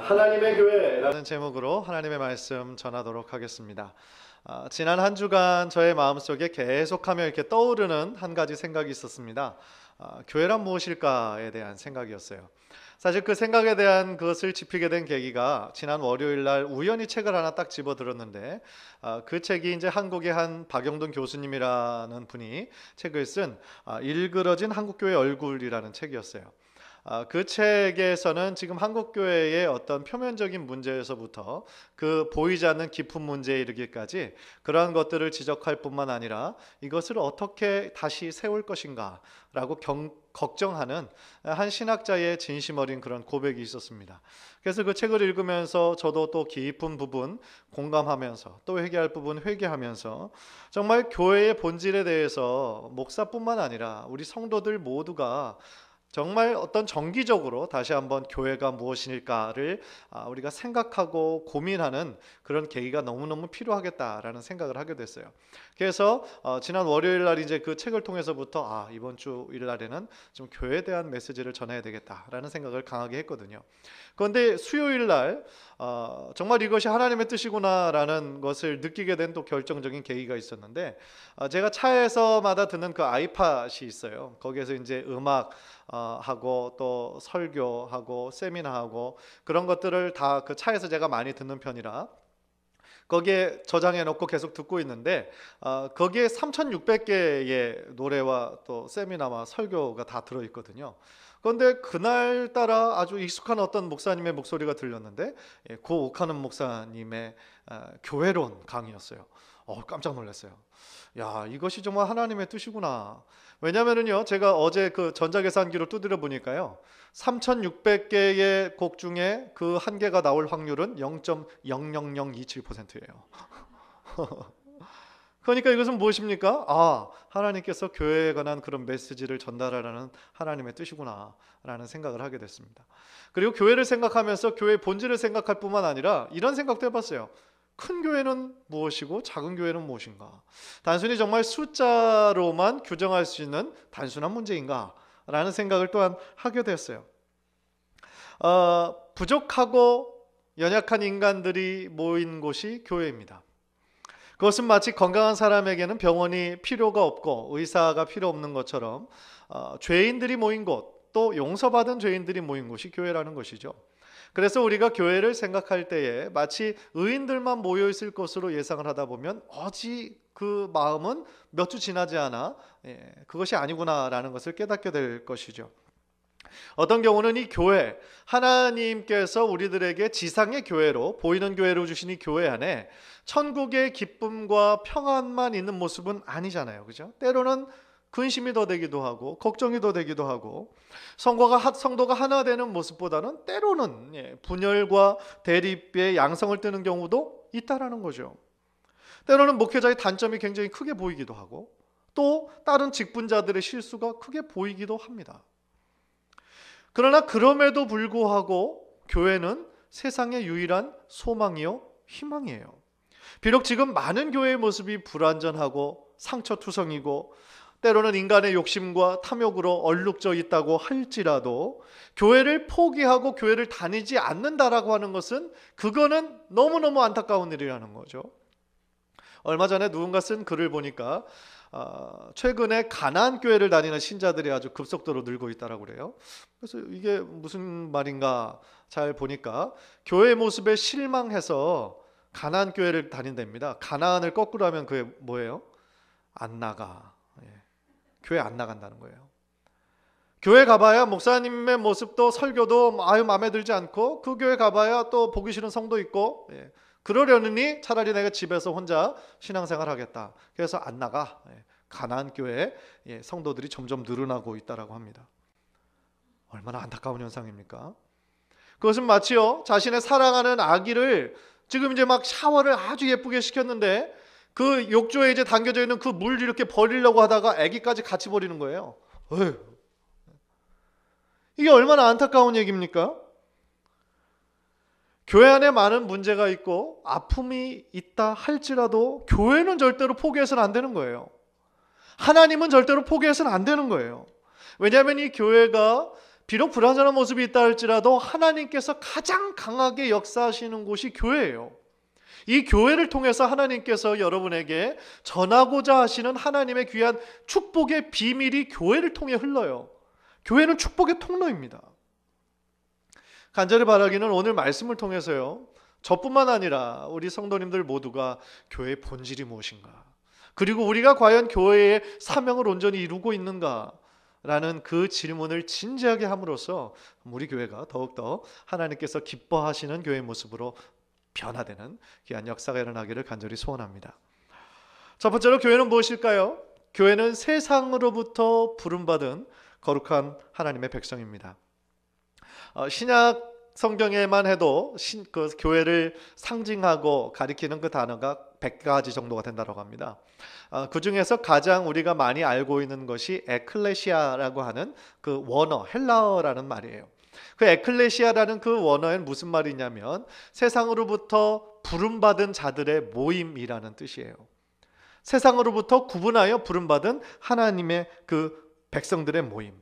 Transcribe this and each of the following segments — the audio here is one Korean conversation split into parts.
하나님의 교회라는 제목으로 하나님의 말씀 전하도록 하겠습니다. 지난 한 주간 저의 마음속에 계속하며 이렇게 떠오르는 한 가지 생각이 있었습니다. 교회란 무엇일까에 대한 생각이었어요. 사실 그 생각에 대한 그것을 짚게 된 계기가 지난 월요일 날 우연히 책을 하나 딱 집어들었는데 그 책이 이제 한국의 한 박영돈 교수님이라는 분이 책을 쓴 일그러진 한국교회 얼굴이라는 책이었어요. 그 책에서는 지금 한국교회의 어떤 표면적인 문제에서부터 그 보이지 않는 깊은 문제에 이르기까지 그러한 것들을 지적할 뿐만 아니라 이것을 어떻게 다시 세울 것인가 라고 걱정하는 한 신학자의 진심 어린 그런 고백이 있었습니다. 그래서 그 책을 읽으면서 저도 또 깊은 부분 공감하면서 또 회개할 부분 회개하면서 정말 교회의 본질에 대해서 목사뿐만 아니라 우리 성도들 모두가 정말 어떤 정기적으로 다시 한번 교회가 무엇일까를 우리가 생각하고 고민하는 그런 계기가 너무너무 필요하겠다라는 생각을 하게 됐어요. 그래서 지난 월요일 날 이제 그 책을 통해서부터 이번 주 일날에는 좀 교회에 대한 메시지를 전해야 되겠다라는 생각을 강하게 했거든요. 그런데 수요일 날 정말 이것이 하나님의 뜻이구나라는 것을 느끼게 된 또 결정적인 계기가 있었는데 제가 차에서마다 듣는 그 아이팟이 있어요. 거기에서 이제 음악 하고 또 설교하고 세미나하고 그런 것들을 다 그 차에서 제가 많이 듣는 편이라 거기에 저장해 놓고 계속 듣고 있는데 거기에 3,600개의 노래와 또 세미나와 설교가 다 들어있거든요. 그런데 그날따라 아주 익숙한 어떤 목사님의 목소리가 들렸는데 고 옥하는 목사님의 교회론 강의였어요. 깜짝 놀랐어요. 야, 이것이 정말 하나님의 뜻이구나. 왜냐면은요, 제가 어제 그 전자계산기로 두드려 보니까요, 3,600개의 곡 중에 그 한 개가 나올 확률은 0.00027%예요. 그러니까 이것은 무엇입니까? 하나님께서 교회에 관한 그런 메시지를 전달하라는 하나님의 뜻이구나 라는 생각을 하게 됐습니다. 그리고 교회를 생각하면서 교회의 본질을 생각할 뿐만 아니라 이런 생각도 해봤어요. 큰 교회는 무엇이고 작은 교회는 무엇인가? 단순히 정말 숫자로만 규정할 수 있는 단순한 문제인가? 라는 생각을 또한 하게 됐어요. 부족하고 연약한 인간들이 모인 곳이 교회입니다. 그것은 마치 건강한 사람에게는 병원이 필요가 없고 의사가 필요 없는 것처럼 죄인들이 모인 곳, 또 용서받은 죄인들이 모인 곳이 교회라는 것이죠. 그래서 우리가 교회를 생각할 때에 마치 의인들만 모여 있을 것으로 예상을 하다 보면 그 마음은 몇 주 지나지 않아 그것이 아니구나라는 것을 깨닫게 될 것이죠. 어떤 경우는 이 교회, 하나님께서 우리들에게 지상의 교회로 보이는 교회로 주신 이 교회 안에 천국의 기쁨과 평안만 있는 모습은 아니잖아요. 그죠? 때로는 근심이 더 되기도 하고 걱정이 더 되기도 하고 성도가 하나 되는 모습보다는 때로는 분열과 대립의 양성을 띠는 경우도 있다라는 거죠. 때로는 목회자의 단점이 굉장히 크게 보이기도 하고 또 다른 직분자들의 실수가 크게 보이기도 합니다. 그러나 그럼에도 불구하고 교회는 세상의 유일한 소망이요 희망이에요. 비록 지금 많은 교회의 모습이 불완전하고 상처투성이고 때로는 인간의 욕심과 탐욕으로 얼룩져 있다고 할지라도 교회를 포기하고 교회를 다니지 않는다라고 하는 것은 그거는 너무너무 안타까운 일이라는 거죠. 얼마 전에 누군가 쓴 글을 보니까 최근에 가나안 교회를 다니는 신자들이 아주 급속도로 늘고 있다라고 그래요. 그래서 이게 무슨 말인가 잘 보니까 교회 모습에 실망해서 가나안 교회를 다닌답니다. 가나안을 거꾸로 하면 그게 뭐예요? 안 나가. 교회 안 나간다는 거예요. 교회 가봐야 목사님의 모습도 설교도 마음에 들지 않고 그 교회 가봐야 또 보기 싫은 성도 있고 그러려니 차라리 내가 집에서 혼자 신앙생활 하겠다. 그래서 안 나가. 가나안 교회 성도들이 점점 늘어나고 있다라고 합니다. 얼마나 안타까운 현상입니까? 그것은 마치요 자신의 사랑하는 아기를 지금 이제 막 샤워를 아주 예쁘게 시켰는데 그 욕조에 이제 담겨져 있는 그 물 이렇게 버리려고 하다가 아기까지 같이 버리는 거예요. 이게 얼마나 안타까운 얘기입니까? 교회 안에 많은 문제가 있고 아픔이 있다 할지라도 교회는 절대로 포기해서는 안 되는 거예요. 하나님은 절대로 포기해서는 안 되는 거예요. 왜냐하면 이 교회가 비록 불완전한 모습이 있다 할지라도 하나님께서 가장 강하게 역사하시는 곳이 교회예요. 이 교회를 통해서 하나님께서 여러분에게 전하고자 하시는 하나님의 귀한 축복의 비밀이 교회를 통해 흘러요. 교회는 축복의 통로입니다. 간절히 바라기는 오늘 말씀을 통해서요, 저뿐만 아니라 우리 성도님들 모두가 교회의 본질이 무엇인가, 그리고 우리가 과연 교회의 사명을 온전히 이루고 있는가 라는 그 질문을 진지하게 함으로써 우리 교회가 더욱더 하나님께서 기뻐하시는 교회의 모습으로 변화되는 귀한 역사가 일어나기를 간절히 소원합니다. 첫 번째로 교회는 무엇일까요? 교회는 세상으로부터 부름받은 거룩한 하나님의 백성입니다. 신약 성경에만 해도 그 교회를 상징하고 가리키는 그 단어가 100가지 정도가 된다고 합니다. 그 중에서 가장 우리가 많이 알고 있는 것이 에클레시아라고 하는 그 원어, 헬라어라는 말이에요. 그 에클레시아라는 그 원어엔 무슨 말이냐면 세상으로부터 부름받은 자들의 모임이라는 뜻이에요. 세상으로부터 구분하여 부름받은 하나님의 그 백성들의 모임.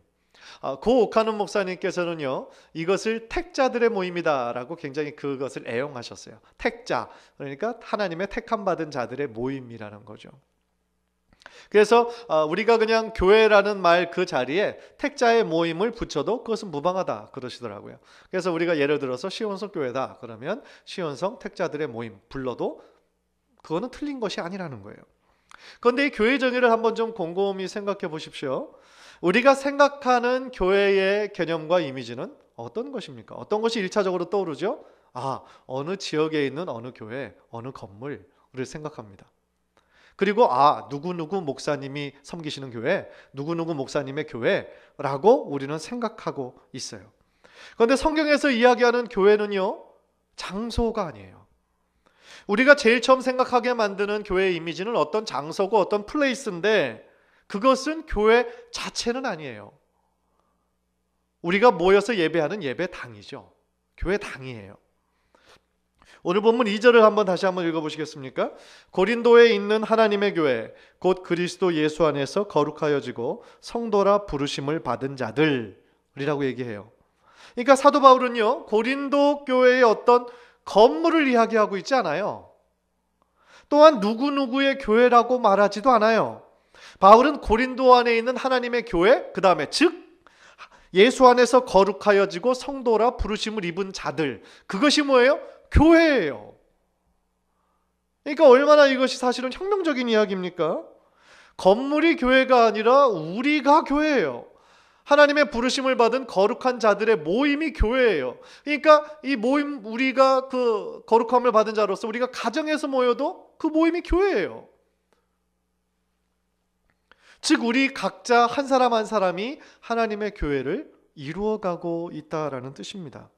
고 오카노 목사님께서는요, 이것을 택자들의 모임이다라고 굉장히 그것을 애용하셨어요. 택자, 그러니까 하나님의 택함 받은 자들의 모임이라는 거죠. 그래서 우리가 그냥 교회라는 말 그 자리에 택자의 모임을 붙여도 그것은 무방하다 그러시더라고요. 그래서 우리가 예를 들어서 시온성 교회다 그러면 시온성 택자들의 모임 불러도 그거는 틀린 것이 아니라는 거예요. 그런데 이 교회 정의를 한번 좀 곰곰이 생각해 보십시오. 우리가 생각하는 교회의 개념과 이미지는 어떤 것입니까? 어떤 것이 1차적으로 떠오르죠? 어느 지역에 있는 어느 교회, 어느 건물을 생각합니다. 그리고 누구누구 목사님이 섬기시는 교회, 누구누구 목사님의 교회라고 우리는 생각하고 있어요. 그런데 성경에서 이야기하는 교회는요, 장소가 아니에요. 우리가 제일 처음 생각하게 만드는 교회의 이미지는 어떤 장소고 어떤 플레이스인데 그것은 교회 자체는 아니에요. 우리가 모여서 예배하는 예배당이죠. 교회당이에요. 오늘 본문 2절을 다시 한번 읽어보시겠습니까? 고린도에 있는 하나님의 교회 곧 그리스도 예수 안에서 거룩하여지고 성도라 부르심을 받은 자들이라고 얘기해요. 그러니까 사도 바울은요, 고린도 교회의 어떤 건물을 이야기하고 있지 않아요. 또한 누구누구의 교회라고 말하지도 않아요. 바울은 고린도 안에 있는 하나님의 교회, 그 다음에 즉 예수 안에서 거룩하여지고 성도라 부르심을 입은 자들, 그것이 뭐예요? 교회예요. 그러니까 얼마나 이것이 사실은 혁명적인 이야기입니까? 건물이 교회가 아니라 우리가 교회예요. 하나님의 부르심을 받은 거룩한 자들의 모임이 교회예요. 그러니까 이 모임, 우리가 그 거룩함을 받은 자로서 우리가 가정에서 모여도 그 모임이 교회예요. 즉 우리 각자 한 사람 한 사람이 하나님의 교회를 이루어가고 있다라는 뜻입니다.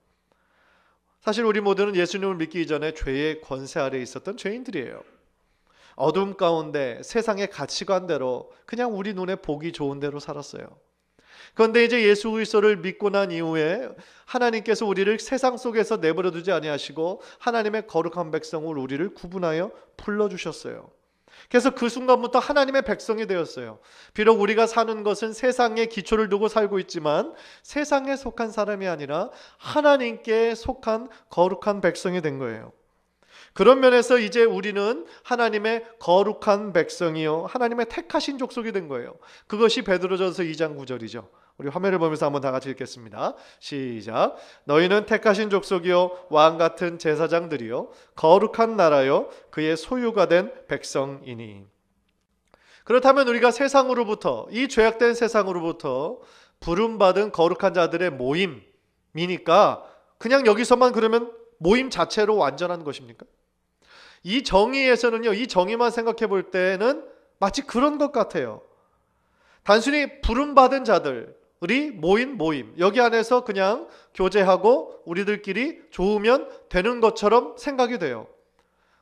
사실 우리 모두는 예수님을 믿기 이전에 죄의 권세 아래에 있었던 죄인들이에요. 어둠 가운데 세상의 가치관대로 그냥 우리 눈에 보기 좋은 대로 살았어요. 그런데 이제 예수 그리스도를 믿고 난 이후에 하나님께서 우리를 세상 속에서 내버려 두지 아니하시고 하나님의 거룩한 백성을 우리를 구분하여 불러주셨어요. 그래서 그 순간부터 하나님의 백성이 되었어요. 비록 우리가 사는 것은 세상에 기초를 두고 살고 있지만 세상에 속한 사람이 아니라 하나님께 속한 거룩한 백성이 된 거예요. 그런 면에서 이제 우리는 하나님의 거룩한 백성이요 하나님의 택하신 족속이 된 거예요. 그것이 베드로전서 2장 9절이죠. 우리 화면을 보면서 한번 다 같이 읽겠습니다. 시작. 너희는 택하신 족속이요 왕같은 제사장들이요 거룩한 나라요 그의 소유가 된 백성이니. 그렇다면 우리가 세상으로부터, 이 죄악된 세상으로부터 부름받은 거룩한 자들의 모임이니까 그냥 여기서만 그러면 모임 자체로 완전한 것입니까? 이 정의에서는요, 이 정의만 생각해 볼 때는 마치 그런 것 같아요. 단순히 부름받은 자들이 모인 모임, 여기 안에서 그냥 교제하고 우리들끼리 좋으면 되는 것처럼 생각이 돼요.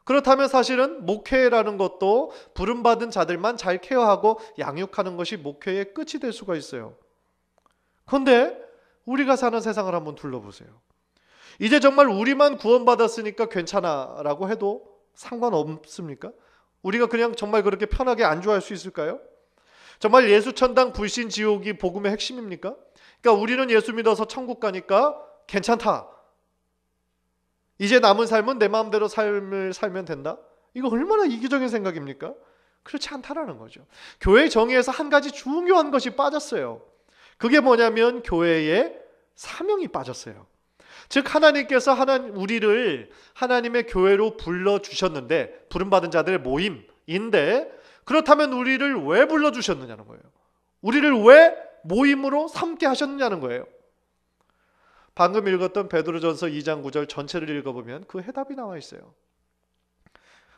그렇다면 사실은 목회라는 것도 부름받은 자들만 잘 케어하고 양육하는 것이 목회의 끝이 될 수가 있어요. 그런데 우리가 사는 세상을 한번 둘러보세요. 이제 정말 우리만 구원받았으니까 괜찮아 라고 해도 상관없습니까? 우리가 그냥 정말 그렇게 편하게 안주할 수 있을까요? 정말 예수천당 불신지옥이 복음의 핵심입니까? 그러니까 우리는 예수 믿어서 천국 가니까 괜찮다. 이제 남은 삶은 내 마음대로 삶을 살면 된다. 이거 얼마나 이기적인 생각입니까? 그렇지 않다라는 거죠. 교회의 정의에서 한 가지 중요한 것이 빠졌어요. 그게 뭐냐면 교회의 사명이 빠졌어요. 즉 하나님께서 우리를 하나님의 교회로 불러주셨는데, 부름받은 자들의 모임인데, 그렇다면 우리를 왜 불러주셨느냐는 거예요. 우리를 왜 모임으로 삼게 하셨느냐는 거예요. 방금 읽었던 베드로전서 2장 9절 전체를 읽어보면 그 해답이 나와 있어요.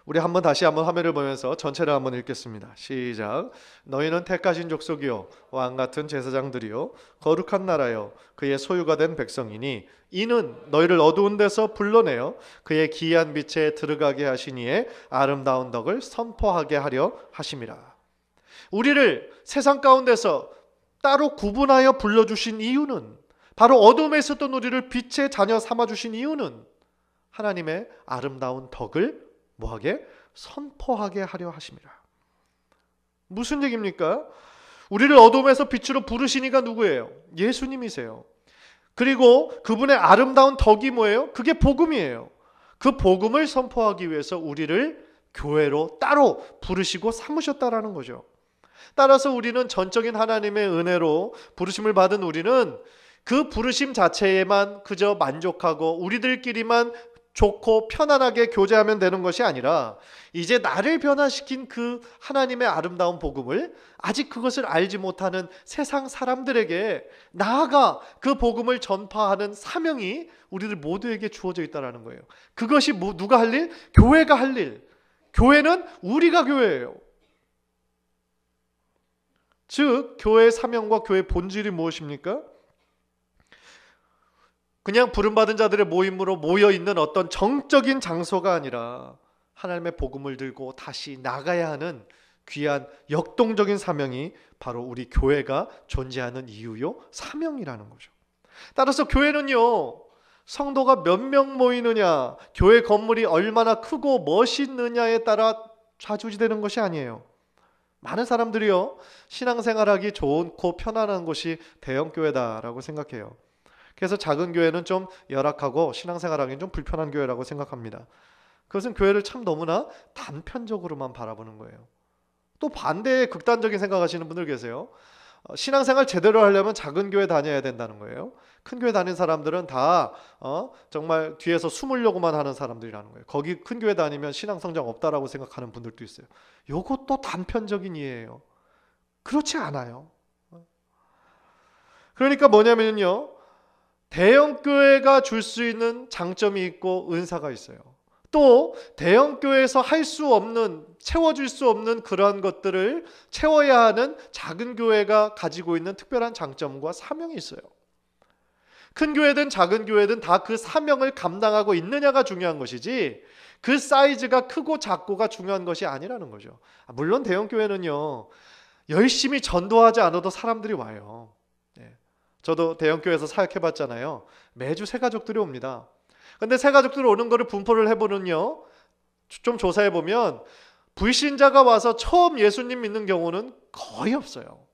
우리 다시 한번 화면을 보면서 전체를 한번 읽겠습니다. 시작. 너희는 택하신 족속이요 왕같은 제사장들이요 거룩한 나라요 그의 소유가 된 백성이니 이는 너희를 어두운 데서 불러내어 그의 기이한 빛에 들어가게 하시니에 아름다운 덕을 선포하게 하려 하심이라. 우리를 세상 가운데서 따로 구분하여 불러주신 이유는, 바로 어둠에 있었던 우리를 빛의 자녀 삼아주신 이유는 하나님의 아름다운 덕을 뭐하게? 선포하게 하려 하심이라. 무슨 얘기입니까? 우리를 어둠에서 빛으로 부르시니가 누구예요? 예수님이세요. 그리고 그분의 아름다운 덕이 뭐예요? 그게 복음이에요. 그 복음을 선포하기 위해서 우리를 교회로 따로 부르시고 삼으셨다라는 거죠. 따라서 우리는 전적인 하나님의 은혜로 부르심을 받은 우리는 그 부르심 자체에만 그저 만족하고 우리들끼리만 좋고 편안하게 교제하면 되는 것이 아니라, 이제 나를 변화시킨 그 하나님의 아름다운 복음을 아직 그것을 알지 못하는 세상 사람들에게 나아가 그 복음을 전파하는 사명이 우리들 모두에게 주어져 있다는 거예요. 그것이 누가 할 일? 교회가 할 일. 교회는 우리가 교회예요. 즉 교회의 사명과 교회의 본질이 무엇입니까? 그냥 부름받은 자들의 모임으로 모여있는 어떤 정적인 장소가 아니라 하나님의 복음을 들고 다시 나가야 하는 귀한 역동적인 사명이 바로 우리 교회가 존재하는 이유요 사명이라는 거죠. 따라서 교회는요, 성도가 몇 명 모이느냐, 교회 건물이 얼마나 크고 멋있느냐에 따라 좌지우지되는 것이 아니에요. 많은 사람들이요, 신앙생활하기 좋고 편안한 곳이 대형교회다라고 생각해요. 그래서 작은 교회는 좀 열악하고 신앙생활하기는 좀 불편한 교회라고 생각합니다. 그것은 교회를 참 너무나 단편적으로만 바라보는 거예요. 또 반대의 극단적인 생각하시는 분들 계세요. 신앙생활 제대로 하려면 작은 교회 다녀야 된다는 거예요. 큰 교회 다니는 사람들은 다 정말 뒤에서 숨으려고만 하는 사람들이라는 거예요. 거기 큰 교회 다니면 신앙 성장 없다라고 생각하는 분들도 있어요. 이것도 단편적인 이해예요. 그렇지 않아요. 그러니까 뭐냐면요, 대형교회가 줄 수 있는 장점이 있고 은사가 있어요. 또 대형교회에서 할 수 없는, 채워줄 수 없는 그러한 것들을 채워야 하는 작은 교회가 가지고 있는 특별한 장점과 사명이 있어요. 큰 교회든 작은 교회든 다 그 사명을 감당하고 있느냐가 중요한 것이지, 그 사이즈가 크고 작고가 중요한 것이 아니라는 거죠. 물론 대형교회는요, 열심히 전도하지 않아도 사람들이 와요. 저도 대형교회에서 사역해봤잖아요. 매주 새 가족들이 옵니다. 근데 새 가족들이 오는 거를 분포를 해보면요, 좀 조사해보면 불신자가 와서 처음 예수님 믿는 경우는 거의 없어요.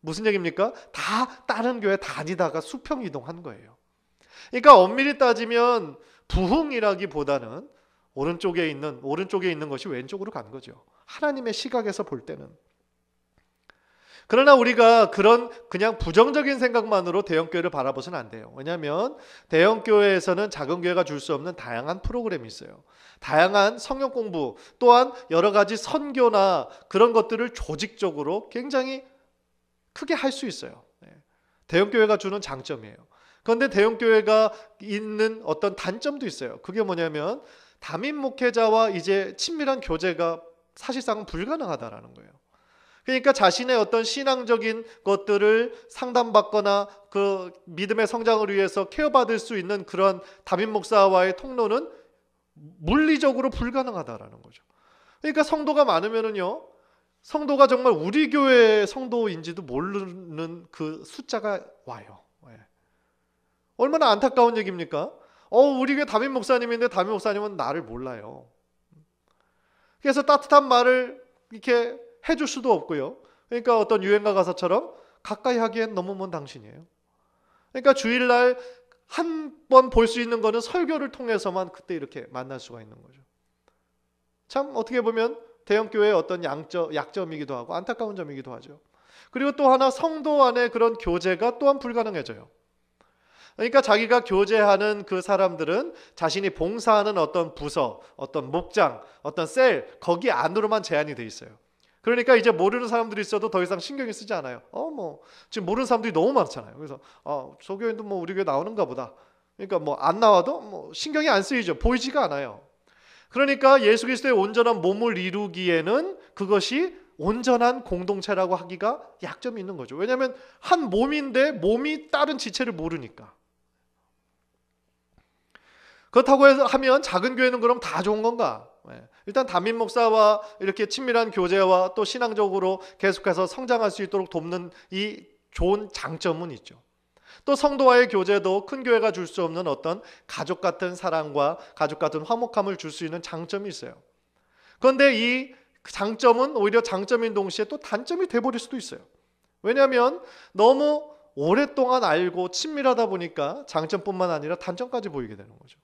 무슨 얘기입니까? 다 다른 교회 다니다가 수평 이동한 거예요. 그러니까 엄밀히 따지면 부흥이라기보다는 오른쪽에 있는 것이 왼쪽으로 간 거죠. 하나님의 시각에서 볼 때는. 그러나 우리가 그냥 부정적인 생각만으로 대형교회를 바라보서는 안 돼요. 왜냐하면 대형교회에서는 작은 교회가 줄 수 없는 다양한 프로그램이 있어요. 다양한 성경 공부, 또한 여러 가지 선교나 그런 것들을 조직적으로 굉장히 크게 할 수 있어요. 대형교회가 주는 장점이에요. 그런데 대형교회가 있는 어떤 단점도 있어요. 그게 뭐냐면 담임 목회자와 이제 친밀한 교제가 사실상은 불가능하다라는 거예요. 그러니까 자신의 어떤 신앙적인 것들을 상담받거나 그 믿음의 성장을 위해서 케어받을 수 있는 그런 담임 목사와의 통로는 물리적으로 불가능하다라는 거죠. 그러니까 성도가 많으면은요, 성도가 정말 우리 교회 성도인지도 모르는 그 숫자가 와요. 얼마나 안타까운 얘기입니까? 우리 교회 담임 목사님인데 담임 목사님은 나를 몰라요. 그래서 따뜻한 말을 이렇게 해줄 수도 없고요. 그러니까 어떤 유행가 가사처럼 가까이 하기엔 너무 먼 당신이에요. 그러니까 주일날 한 번 볼 수 있는 거는 설교를 통해서만 그때 이렇게 만날 수가 있는 거죠. 참 어떻게 보면 대형교회의 어떤 약점이기도 하고 안타까운 점이기도 하죠. 그리고 또 하나, 성도 안에 그런 교제가 또한 불가능해져요. 그러니까 자기가 교제하는 그 사람들은 자신이 봉사하는 어떤 부서, 어떤 목장, 어떤 셀, 거기 안으로만 제한이 돼 있어요. 그러니까 이제 모르는 사람들이 있어도 더 이상 신경이 쓰지 않아요. 지금 모르는 사람들이 너무 많잖아요. 그래서 저 교회도 뭐 우리 교회 나오는가 보다. 그러니까 뭐 안 나와도 뭐 신경이 안 쓰이죠. 보이지가 않아요. 그러니까 예수 그리스도의 온전한 몸을 이루기에는 그것이 온전한 공동체라고 하기가 약점이 있는 거죠. 왜냐하면 한 몸인데 몸이 다른 지체를 모르니까. 그렇다고 하면 작은 교회는 그럼 다 좋은 건가? 일단 담임 목사와 이렇게 친밀한 교제와 또 신앙적으로 계속해서 성장할 수 있도록 돕는 이 좋은 장점은 있죠. 또 성도와의 교제도 큰 교회가 줄 수 없는 어떤 가족 같은 사랑과 가족 같은 화목함을 줄 수 있는 장점이 있어요. 그런데 이 장점은 오히려 장점인 동시에 또 단점이 돼버릴 수도 있어요. 왜냐하면 너무 오랫동안 알고 친밀하다 보니까 장점뿐만 아니라 단점까지 보이게 되는 거죠.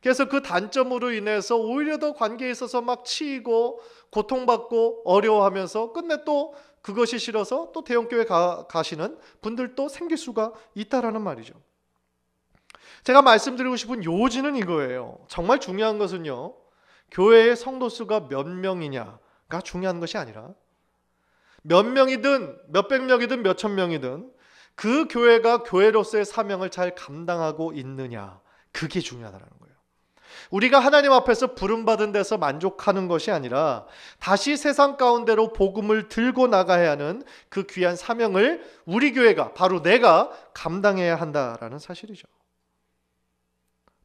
그래서 그 단점으로 인해서 오히려 더 관계에 있어서 막 치이고 고통받고 어려워하면서 끝내 또 그것이 싫어서 또 대형교회 가시는 분들도 생길 수가 있다라는 말이죠. 제가 말씀드리고 싶은 요지는 이거예요. 정말 중요한 것은요, 교회의 성도 수가 몇 명이냐가 중요한 것이 아니라 몇 명이든 몇백 명이든 몇천 명이든 그 교회가 교회로서의 사명을 잘 감당하고 있느냐, 그게 중요하다는 거예요. 우리가 하나님 앞에서 부름받은 데서 만족하는 것이 아니라 다시 세상 가운데로 복음을 들고 나가야 하는 그 귀한 사명을 우리 교회가, 바로 내가 감당해야 한다라는 사실이죠.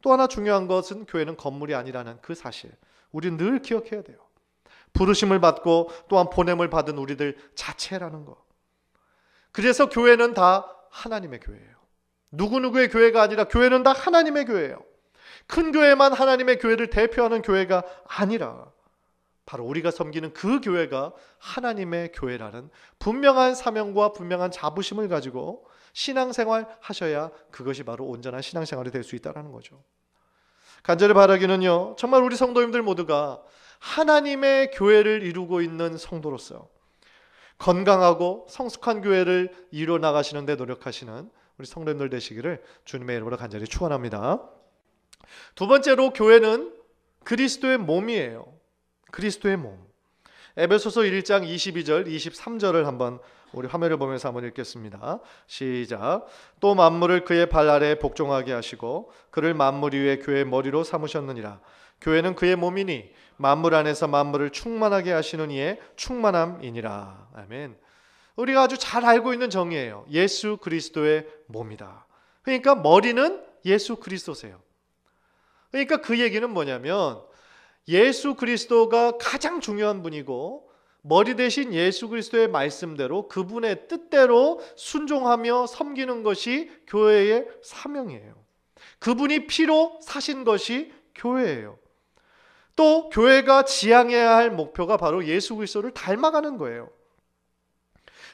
또 하나 중요한 것은 교회는 건물이 아니라는 그 사실, 우리는 늘 기억해야 돼요. 부르심을 받고 또한 보냄을 받은 우리들 자체라는 것. 그래서 교회는 다 하나님의 교회예요. 누구누구의 교회가 아니라 교회는 다 하나님의 교회예요. 큰 교회만 하나님의 교회를 대표하는 교회가 아니라 바로 우리가 섬기는 그 교회가 하나님의 교회라는 분명한 사명과 분명한 자부심을 가지고 신앙생활 하셔야 그것이 바로 온전한 신앙생활이 될 수 있다는 거죠. 간절히 바라기는요, 정말 우리 성도님들 모두가 하나님의 교회를 이루고 있는 성도로서 건강하고 성숙한 교회를 이루어 나가시는 데 노력하시는 우리 성도님들 되시기를 주님의 이름으로 간절히 축원합니다. 두 번째로, 교회는 그리스도의 몸이에요. 그리스도의 몸. 에베소서 1장 22절 23절을 한번 우리 화면을 보면서 한번 읽겠습니다. 시작. 또 만물을 그의 발 아래에 복종하게 하시고 그를 만물 위에 교회의 머리로 삼으셨느니라. 교회는 그의 몸이니 만물 안에서 만물을 충만하게 하시는 이의 충만함이니라. 아멘. 우리가 아주 잘 알고 있는 정의예요. 예수 그리스도의 몸이다. 그러니까 머리는 예수 그리스도세요. 그러니까 그 얘기는 뭐냐면 예수 그리스도가 가장 중요한 분이고 머리 대신 예수 그리스도의 말씀대로 그분의 뜻대로 순종하며 섬기는 것이 교회의 사명이에요. 그분이 피로 사신 것이 교회예요. 또 교회가 지향해야 할 목표가 바로 예수 그리스도를 닮아가는 거예요.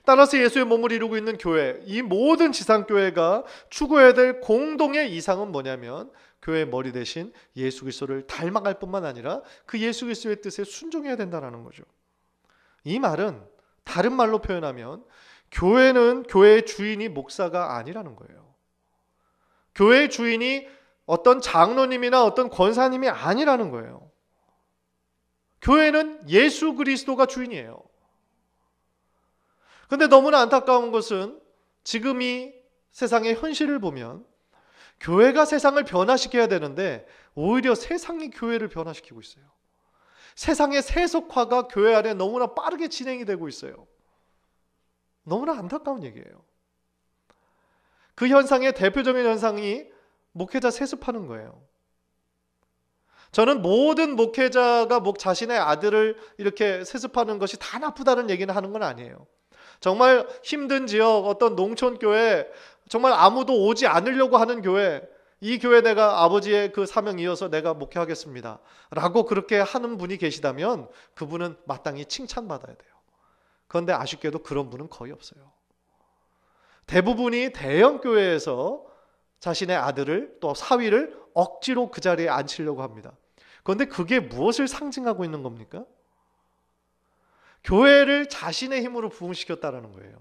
따라서 예수의 몸을 이루고 있는 교회, 이 모든 지상교회가 추구해야 될 공동의 이상은 뭐냐면 교회의 머리 대신 예수 그리스도를 닮아갈 뿐만 아니라 그 예수 그리스도의 뜻에 순종해야 된다는 거죠. 이 말은 다른 말로 표현하면 교회는 교회의 주인이 목사가 아니라는 거예요. 교회의 주인이 어떤 장로님이나 어떤 권사님이 아니라는 거예요. 교회는 예수 그리스도가 주인이에요. 그런데 너무나 안타까운 것은 지금 이 세상의 현실을 보면 교회가 세상을 변화시켜야 되는데 오히려 세상이 교회를 변화시키고 있어요. 세상의 세속화가 교회 안에 너무나 빠르게 진행이 되고 있어요. 너무나 안타까운 얘기예요. 그 현상의 대표적인 현상이 목회자 세습하는 거예요. 저는 모든 목회자가 자신의 아들을 이렇게 세습하는 것이 다 나쁘다는 얘기는 하는 건 아니에요. 정말 힘든 지역, 어떤 농촌교회, 정말 아무도 오지 않으려고 하는 교회, 이 교회 내가 아버지의 그 사명 이어서 내가 목회하겠습니다 라고 그렇게 하는 분이 계시다면 그분은 마땅히 칭찬받아야 돼요. 그런데 아쉽게도 그런 분은 거의 없어요. 대부분이 대형 교회에서 자신의 아들을 또 사위를 억지로 그 자리에 앉히려고 합니다. 그런데 그게 무엇을 상징하고 있는 겁니까? 교회를 자신의 힘으로 부흥시켰다는 거예요.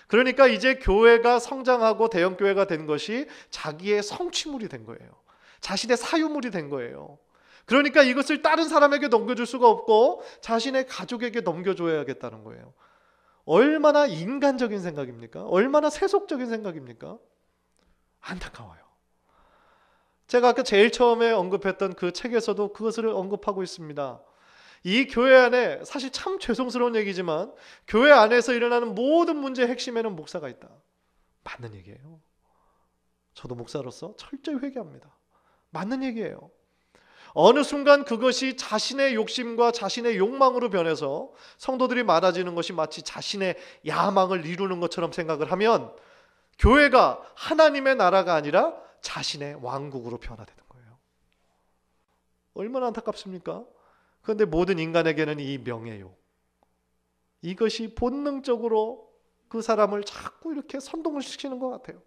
그러니까 이제 교회가 성장하고 대형 교회가 된 것이 자기의 성취물이 된 거예요. 자신의 사유물이 된 거예요. 그러니까 이것을 다른 사람에게 넘겨줄 수가 없고 자신의 가족에게 넘겨줘야겠다는 거예요. 얼마나 인간적인 생각입니까? 얼마나 세속적인 생각입니까? 안타까워요. 제가 아까 제일 처음에 언급했던 그 책에서도 그것을 언급하고 있습니다. 이 교회 안에 사실 참 죄송스러운 얘기지만 교회 안에서 일어나는 모든 문제의 핵심에는 목사가 있다. 맞는 얘기예요. 저도 목사로서 철저히 회개합니다. 맞는 얘기예요. 어느 순간 그것이 자신의 욕심과 자신의 욕망으로 변해서 성도들이 많아지는 것이 마치 자신의 야망을 이루는 것처럼 생각을 하면 교회가 하나님의 나라가 아니라 자신의 왕국으로 변화되는 거예요. 얼마나 안타깝습니까? 그런데 모든 인간에게는 이 명예욕, 이것이 본능적으로 그 사람을 자꾸 이렇게 선동을 시키는 것 같아요.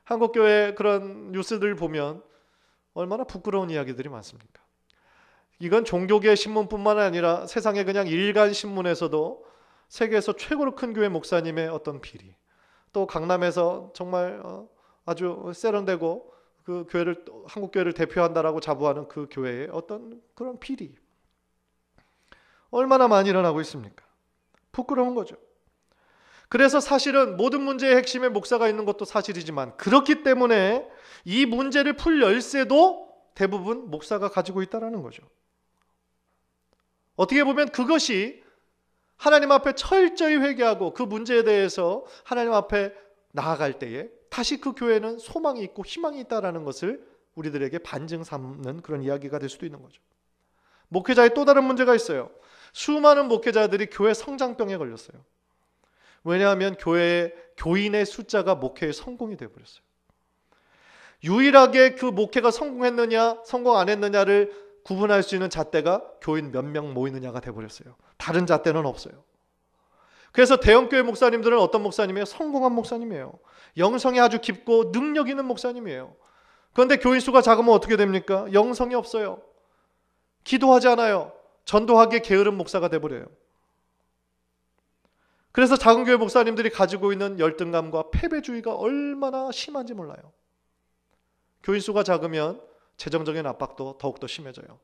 한국교회 그런 뉴스들 보면 얼마나 부끄러운 이야기들이 많습니까? 이건 종교계 신문뿐만 아니라 세상의 그냥 일간 신문에서도 세계에서 최고로 큰 교회 목사님의 어떤 비리, 또 강남에서 정말 아주 세련되고 그 교회를, 한국 교회를 대표한다라고 자부하는 그 교회의 어떤 그런 비리, 얼마나 많이 일어나고 있습니까? 부끄러운 거죠. 그래서 사실은 모든 문제의 핵심에 목사가 있는 것도 사실이지만 그렇기 때문에 이 문제를 풀 열쇠도 대부분 목사가 가지고 있다는 거죠. 어떻게 보면 그것이 하나님 앞에 철저히 회개하고 그 문제에 대해서 하나님 앞에 나아갈 때에 다시 그 교회는 소망이 있고 희망이 있다는 것을 우리들에게 반증 삼는 그런 이야기가 될 수도 있는 거죠. 목회자의 또 다른 문제가 있어요. 수많은 목회자들이 교회 성장병에 걸렸어요. 왜냐하면 교인의 숫자가 목회의 성공이 되어버렸어요. 유일하게 그 목회가 성공했느냐 성공 안 했느냐를 구분할 수 있는 잣대가 교인 몇 명 모이느냐가 되어버렸어요. 다른 잣대는 없어요. 그래서 대형교회 목사님들은 어떤 목사님이에요? 성공한 목사님이에요. 영성이 아주 깊고 능력 있는 목사님이에요. 그런데 교인 수가 작으면 어떻게 됩니까? 영성이 없어요. 기도하지 않아요. 전도하기에 게으른 목사가 되어버려요. 그래서 작은 교회 목사님들이 가지고 있는 열등감과 패배주의가 얼마나 심한지 몰라요. 교인 수가 작으면 재정적인 압박도 더욱더 심해져요.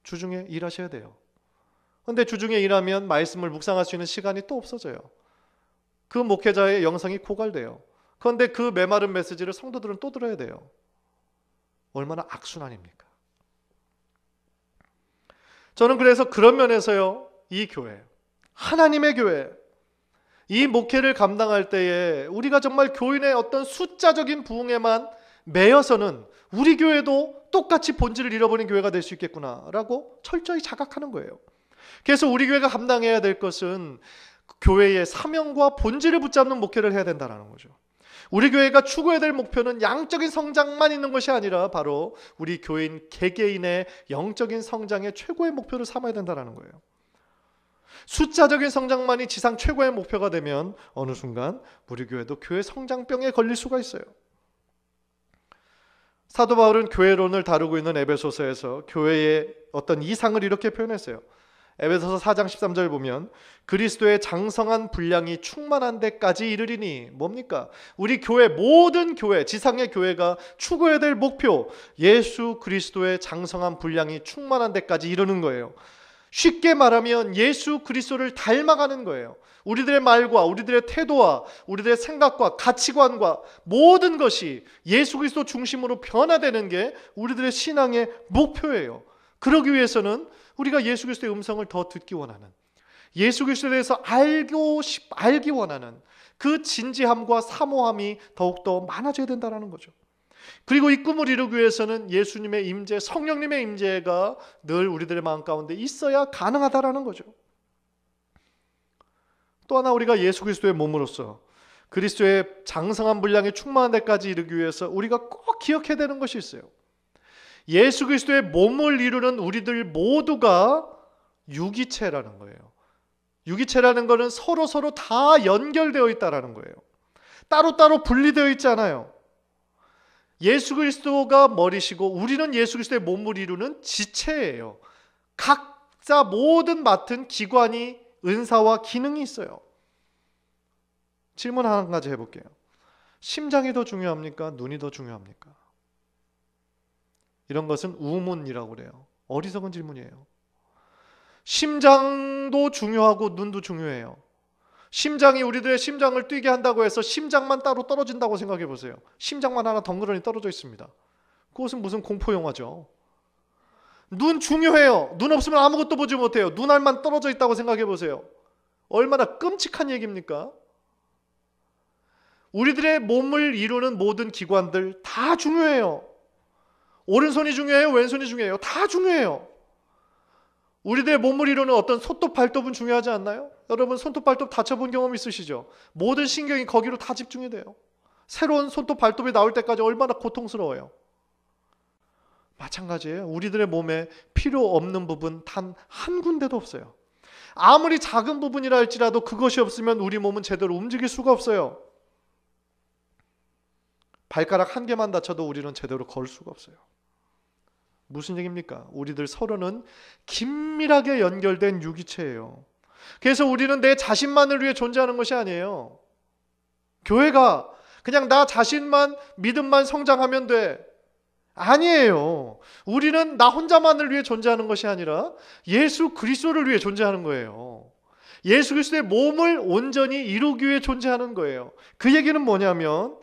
주중에 일하셔야 돼요. 그런데 주중에 일하면 말씀을 묵상할 수 있는 시간이 또 없어져요. 그 목회자의 영성이 고갈돼요. 그런데 그 메마른 메시지를 성도들은 또 들어야 돼요. 얼마나 악순환입니까? 저는 그래서 그런 면에서요, 이 교회, 하나님의 교회, 이 목회를 감당할 때에 우리가 정말 교인의 어떤 숫자적인 부흥에만 매여서는 우리 교회도 똑같이 본질을 잃어버린 교회가 될 수 있겠구나라고 철저히 자각하는 거예요. 그래서 우리 교회가 감당해야 될 것은 교회의 사명과 본질을 붙잡는 목회를 해야 된다는 거죠. 우리 교회가 추구해야 될 목표는 양적인 성장만 있는 것이 아니라 바로 우리 교인 개개인의 영적인 성장의 최고의 목표를 삼아야 된다는 거예요. 숫자적인 성장만이 지상 최고의 목표가 되면 어느 순간 우리 교회도 교회 성장병에 걸릴 수가 있어요. 사도 바울은 교회론을 다루고 있는 에베소서에서 교회의 어떤 이상을 이렇게 표현했어요. 에베소서 4장 13절 보면 그리스도의 장성한 분량이 충만한 데까지 이르리니, 뭡니까? 우리 교회, 모든 교회, 지상의 교회가 추구해야 될 목표, 예수 그리스도의 장성한 분량이 충만한 데까지 이르는 거예요. 쉽게 말하면 예수 그리스도를 닮아가는 거예요. 우리들의 말과 우리들의 태도와 우리들의 생각과 가치관과 모든 것이 예수 그리스도 중심으로 변화되는 게 우리들의 신앙의 목표예요. 그러기 위해서는 우리가 예수 그리스도의 음성을 더 듣기 원하는, 예수 그리스도에 대해서 알기 원하는 그 진지함과 사모함이 더욱더 많아져야 된다는 거죠. 그리고 이 꿈을 이루기 위해서는 예수님의 임재, 성령님의 임재가 늘 우리들의 마음 가운데 있어야 가능하다는 거죠. 또 하나, 우리가 예수 그리스도의 몸으로서 그리스도의 장성한 분량이 충만한 데까지 이르기 위해서 우리가 꼭 기억해야 되는 것이 있어요. 예수 그리스도의 몸을 이루는 우리들 모두가 유기체라는 거예요. 유기체라는 것은 서로 다 연결되어 있다는 거예요. 따로따로 분리되어 있지 않아요. 예수 그리스도가 머리시고 우리는 예수 그리스도의 몸을 이루는 지체예요. 각자 모든 맡은 기관이 은사와 기능이 있어요. 질문 한 가지 해볼게요. 심장이 더 중요합니까? 눈이 더 중요합니까? 이런 것은 우문이라고 그래요. 어리석은 질문이에요. 심장도 중요하고 눈도 중요해요. 심장이 우리들의 심장을 뛰게 한다고 해서 심장만 따로 떨어진다고 생각해 보세요. 심장만 하나 덩그러니 떨어져 있습니다. 그것은 무슨 공포영화죠. 눈 중요해요. 눈 없으면 아무것도 보지 못해요. 눈 알만 떨어져 있다고 생각해 보세요. 얼마나 끔찍한 얘기입니까? 우리들의 몸을 이루는 모든 기관들 다 중요해요. 오른손이 중요해요? 왼손이 중요해요? 다 중요해요. 우리들의 몸을 이루는 어떤 손톱 발톱은 중요하지 않나요? 여러분 손톱 발톱 다쳐본 경험 있으시죠? 모든 신경이 거기로 다 집중이 돼요. 새로운 손톱 발톱이 나올 때까지 얼마나 고통스러워요. 마찬가지예요. 우리들의 몸에 필요 없는 부분 단 한 군데도 없어요. 아무리 작은 부분이라 할지라도 그것이 없으면 우리 몸은 제대로 움직일 수가 없어요. 발가락 한 개만 다쳐도 우리는 제대로 걸 수가 없어요. 무슨 얘기입니까? 우리들 서로는 긴밀하게 연결된 유기체예요. 그래서 우리는 내 자신만을 위해 존재하는 것이 아니에요. 교회가 그냥 나 자신만 믿음만 성장하면 돼. 아니에요. 우리는 나 혼자만을 위해 존재하는 것이 아니라 예수 그리스도를 위해 존재하는 거예요. 예수 그리스도의 몸을 온전히 이루기 위해 존재하는 거예요. 그 얘기는 뭐냐면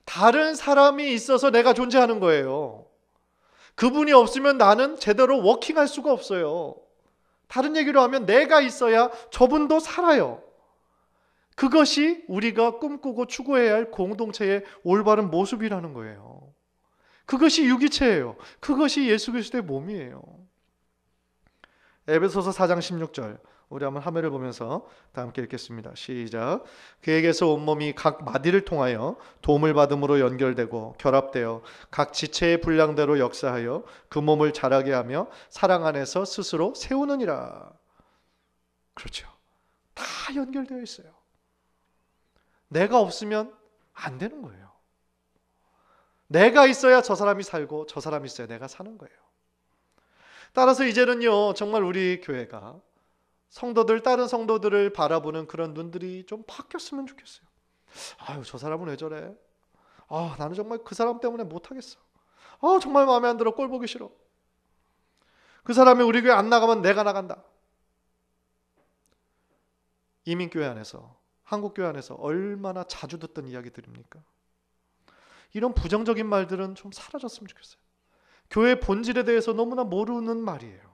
다른 사람이 있어서 내가 존재하는 거예요. 그분이 없으면 나는 제대로 워킹할 수가 없어요. 다른 얘기로 하면 내가 있어야 저분도 살아요. 그것이 우리가 꿈꾸고 추구해야 할 공동체의 올바른 모습이라는 거예요. 그것이 유기체예요. 그것이 예수 그리스도의 몸이에요. 에베소서 4장 16절 우리 한번 화면을 보면서 다 함께 읽겠습니다. 시작. 그에게서 온몸이 각 마디를 통하여 도움을 받음으로 연결되고 결합되어 각 지체의 분량대로 역사하여 그 몸을 자라게 하며 사랑 안에서 스스로 세우느니라. 그렇죠. 다 연결되어 있어요. 내가 없으면 안 되는 거예요. 내가 있어야 저 사람이 살고 저 사람이 있어야 내가 사는 거예요. 따라서 이제는요 정말 우리 교회가 성도들 다른 성도들을 바라보는 그런 눈들이 좀 바뀌었으면 좋겠어요. 아유 저 사람은 왜 저래? 아 나는 정말 그 사람 때문에 못하겠어. 아 정말 마음에 안 들어. 꼴 보기 싫어. 그 사람이 우리 교회 안 나가면 내가 나간다. 이민교회 안에서 한국교회 안에서 얼마나 자주 듣던 이야기들입니까? 이런 부정적인 말들은 좀 사라졌으면 좋겠어요. 교회의 본질에 대해서 너무나 모르는 말이에요.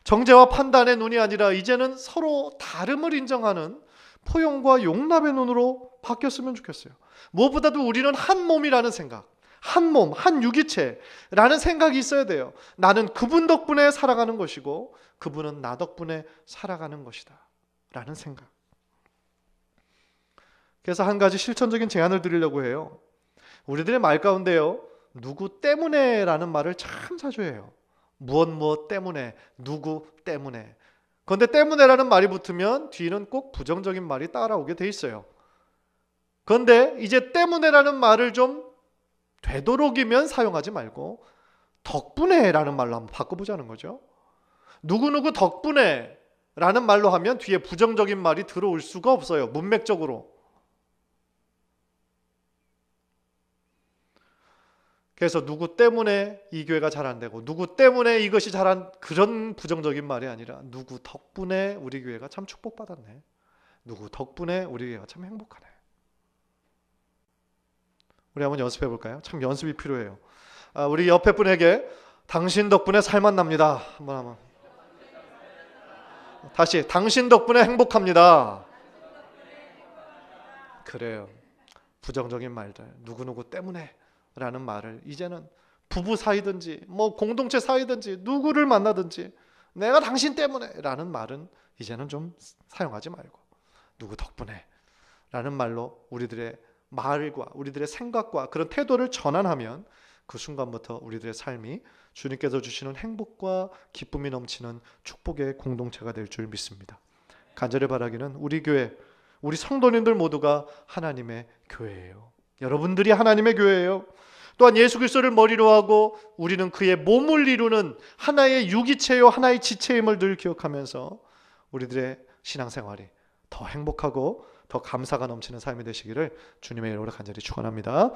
정죄와 판단의 눈이 아니라 이제는 서로 다름을 인정하는 포용과 용납의 눈으로 바뀌었으면 좋겠어요. 무엇보다도 우리는 한 몸이라는 생각, 한 몸, 한 유기체라는 생각이 있어야 돼요. 나는 그분 덕분에 살아가는 것이고 그분은 나 덕분에 살아가는 것이다 라는 생각. 그래서 한 가지 실천적인 제안을 드리려고 해요. 우리들의 말 가운데요 누구 때문에 라는 말을 참 자주 해요. 무엇 때문에, 누구 때문에. 그런데 때문에라는 말이 붙으면 뒤는 꼭 부정적인 말이 따라오게 돼 있어요. 그런데 이제 때문에라는 말을 좀 되도록이면 사용하지 말고 덕분에라는 말로 한번 바꿔보자는 거죠. 누구누구 덕분에 라는 말로 하면 뒤에 부정적인 말이 들어올 수가 없어요. 문맥적으로. 그래서 누구 때문에 이 교회가 잘 안 되고 누구 때문에 이것이 잘한 그런 부정적인 말이 아니라 누구 덕분에 우리 교회가 참 축복받았네. 누구 덕분에 우리 교회가 참 행복하네. 우리 한번 연습해 볼까요? 참 연습이 필요해요. 우리 옆에 분에게 당신 덕분에 살만 납니다. 한번 다시 당신 덕분에 행복합니다. 그래요. 부정적인 말들 누구누구 때문에 라는 말을 이제는 부부 사이든지 뭐 공동체 사이든지 누구를 만나든지 내가 당신 때문에 라는 말은 이제는 좀 사용하지 말고 누구 덕분에 라는 말로 우리들의 말과 우리들의 생각과 그런 태도를 전환하면 그 순간부터 우리들의 삶이 주님께서 주시는 행복과 기쁨이 넘치는 축복의 공동체가 될 줄 믿습니다. 간절히 바라기는 우리 교회 우리 성도님들 모두가 하나님의 교회예요. 여러분들이 하나님의 교회예요. 또한 예수 그리스도를 머리로 하고 우리는 그의 몸을 이루는 하나의 유기체요 하나의 지체임을 늘 기억하면서 우리들의 신앙생활이 더 행복하고 더 감사가 넘치는 삶이 되시기를 주님의 이름으로 간절히 축원합니다.